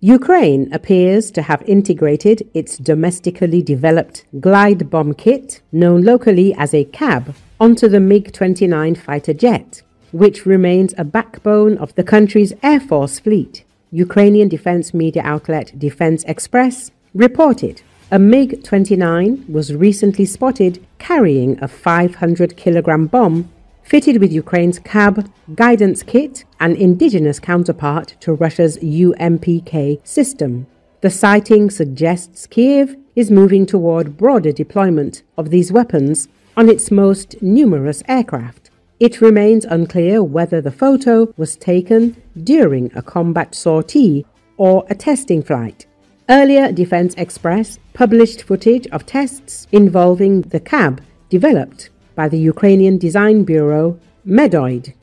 Ukraine appears to have integrated its domestically developed glide bomb kit, known locally as a CAB, onto the MiG-29 fighter jet, which remains a backbone of the country's Air Force fleet. Ukrainian defense media outlet Defense Express reported a MiG-29 was recently spotted carrying a 500-kilogram bomb fitted with Ukraine's CAB guidance kit, an indigenous counterpart to Russia's UMPK system. The sighting suggests Kiev is moving toward broader deployment of these weapons on its most numerous aircraft. It remains unclear whether the photo was taken during a combat sortie or a testing flight. Earlier, Defense Express published footage of tests involving the CAB developed by the Ukrainian design bureau Medoid.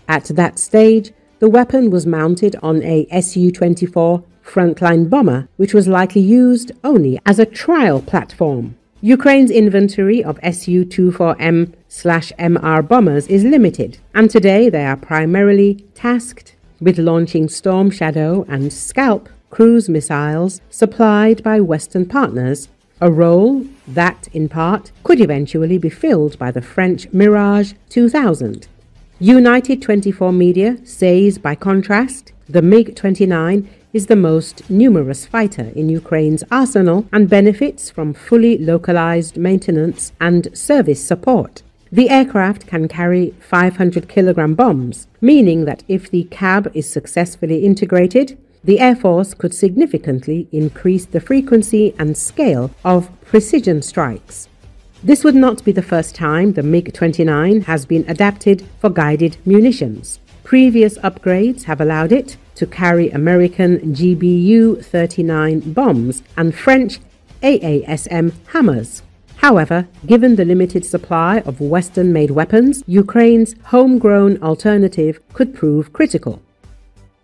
At that stage, the weapon was mounted on a Su-24 frontline bomber, which was likely used only as a trial platform. Ukraine's inventory of Su-24M/MR bombers is limited, and today they are primarily tasked with launching Storm Shadow and Scalp cruise missiles supplied by Western partners, a role that, in part, could eventually be filled by the French Mirage 2000. United 24 Media says, by contrast, the MiG-29 is the most numerous fighter in Ukraine's arsenal and benefits from fully localized maintenance and service support. The aircraft can carry 500-kilogram bombs, meaning that if the CAB is successfully integrated, the Air Force could significantly increase the frequency and scale of precision strikes. This would not be the first time the MiG-29 has been adapted for guided munitions. Previous upgrades have allowed it to carry American GBU-39 bombs and French AASM hammers. However, given the limited supply of Western-made weapons, Ukraine's homegrown alternative could prove critical.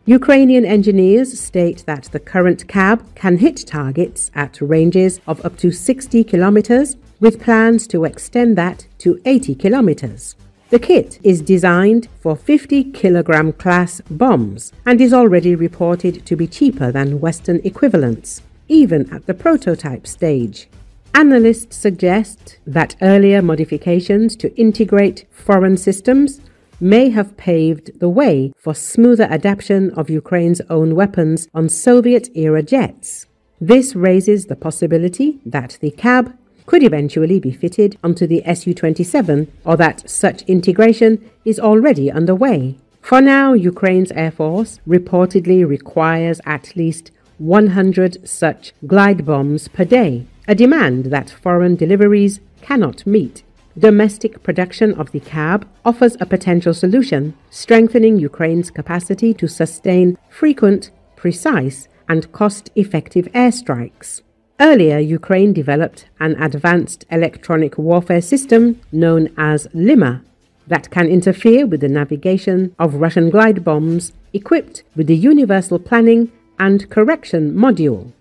Ukrainian engineers state that the current CAB can hit targets at ranges of up to 60 kilometers, with plans to extend that to 80 kilometers. The kit is designed for 50-kilogram class bombs and is already reported to be cheaper than Western equivalents, even at the prototype stage. Analysts suggest that earlier modifications to integrate foreign systems may have paved the way for smoother adaptation of Ukraine's own weapons on Soviet-era jets. This raises the possibility that the CAB could eventually be fitted onto the Su-27, or that such integration is already underway. For now, Ukraine's Air Force reportedly requires at least 100 such glide bombs per day, a demand that foreign deliveries cannot meet. Domestic production of the CAB offers a potential solution, strengthening Ukraine's capacity to sustain frequent, precise, and cost-effective airstrikes. Earlier, Ukraine developed an advanced electronic warfare system known as LIMA that can interfere with the navigation of Russian glide bombs equipped with the Universal Planning and Correction Module.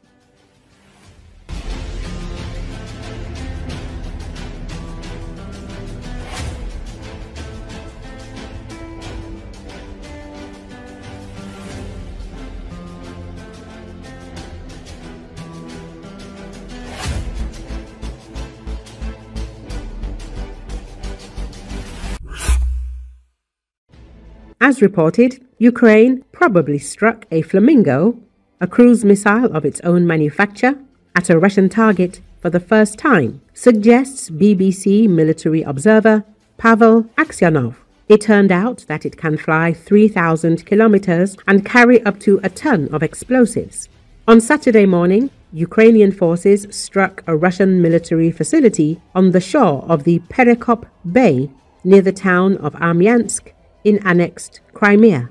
As reported, Ukraine probably struck a Flamingo, a cruise missile of its own manufacture, at a Russian target for the first time, suggests BBC military observer Pavel Aksyonov. It turned out that it can fly 3,000 kilometers and carry up to a ton of explosives. On Saturday morning, Ukrainian forces struck a Russian military facility on the shore of the Perekop Bay near the town of Armyansk in annexed Crimea.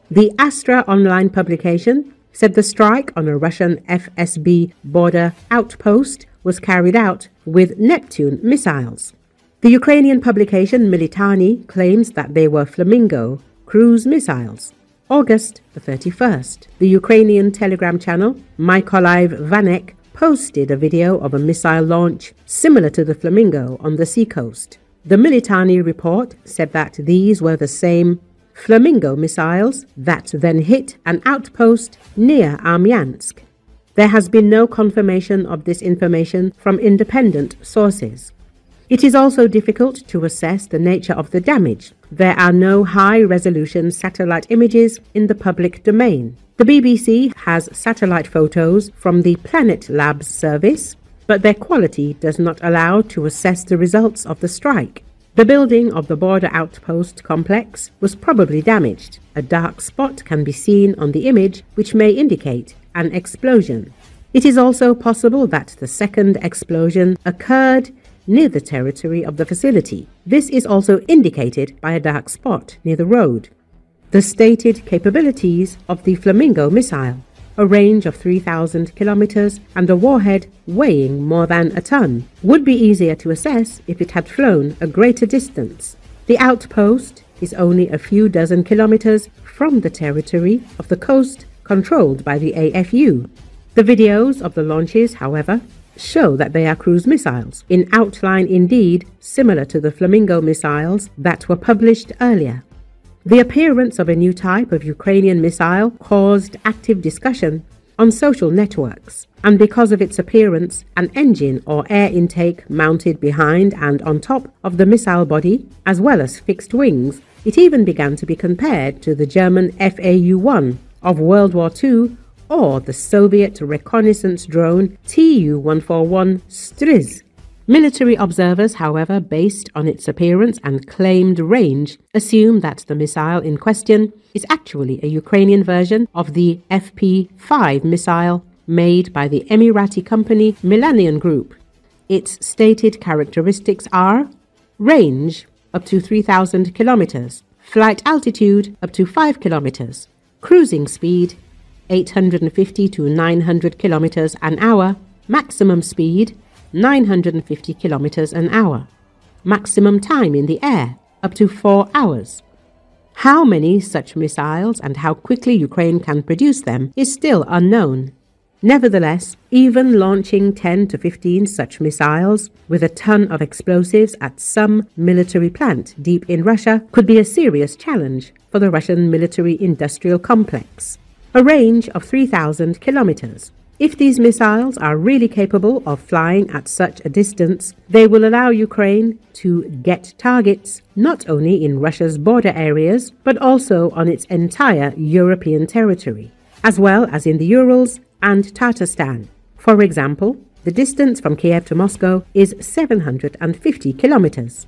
The Astra online publication said the strike on a Russian FSB border outpost was carried out with Neptune missiles. The Ukrainian publication Militani claims that they were Flamingo cruise missiles. August the 31st, the Ukrainian Telegram channel Mykolaiv Vanek posted a video of a missile launch similar to the Flamingo on the seacoast. The Militani report said that these were the same Flamingo missiles that then hit an outpost near Armyansk. There has been no confirmation of this information from independent sources. It is also difficult to assess the nature of the damage. There are no high-resolution satellite images in the public domain. The BBC has satellite photos from the Planet Labs service, but their quality does not allow to assess the results of the strike. The building of the border outpost complex was probably damaged. A dark spot can be seen on the image, which may indicate an explosion. It is also possible that the second explosion occurred near the territory of the facility. This is also indicated by a dark spot near the road. The stated capabilities of the Flamingo missile, a range of 3,000 kilometers and a warhead weighing more than a ton, would be easier to assess if it had flown a greater distance. The outpost is only a few dozen kilometers from the territory of the coast controlled by the AFU. The videos of the launches, however, show that they are cruise missiles, in outline indeed similar to the Flamingo missiles that were published earlier. The appearance of a new type of Ukrainian missile caused active discussion on social networks, and because of its appearance, an engine or air intake mounted behind and on top of the missile body, as well as fixed wings, it even began to be compared to the German FAU-1 of World War II or the Soviet reconnaissance drone Tu-141 Strizh. Military observers, however, based on its appearance and claimed range, assume that the missile in question is actually a Ukrainian version of the FP-5 missile made by the Emirati company Millennium Group. Its stated characteristics are range up to 3,000 kilometers, flight altitude up to 5 kilometers, cruising speed 850 to 900 kilometers an hour, maximum speed 950 kilometers an hour. Maximum time in the air, up to 4 hours. How many such missiles and how quickly Ukraine can produce them is still unknown. Nevertheless, even launching 10 to 15 such missiles with a ton of explosives at some military plant deep in Russia could be a serious challenge for the Russian military-industrial complex. A range of 3,000 kilometers. If these missiles are really capable of flying at such a distance, they will allow Ukraine to get targets not only in Russia's border areas, but also on its entire European territory, as well as in the Urals and Tatarstan. For example, the distance from Kiev to Moscow is 750 kilometers.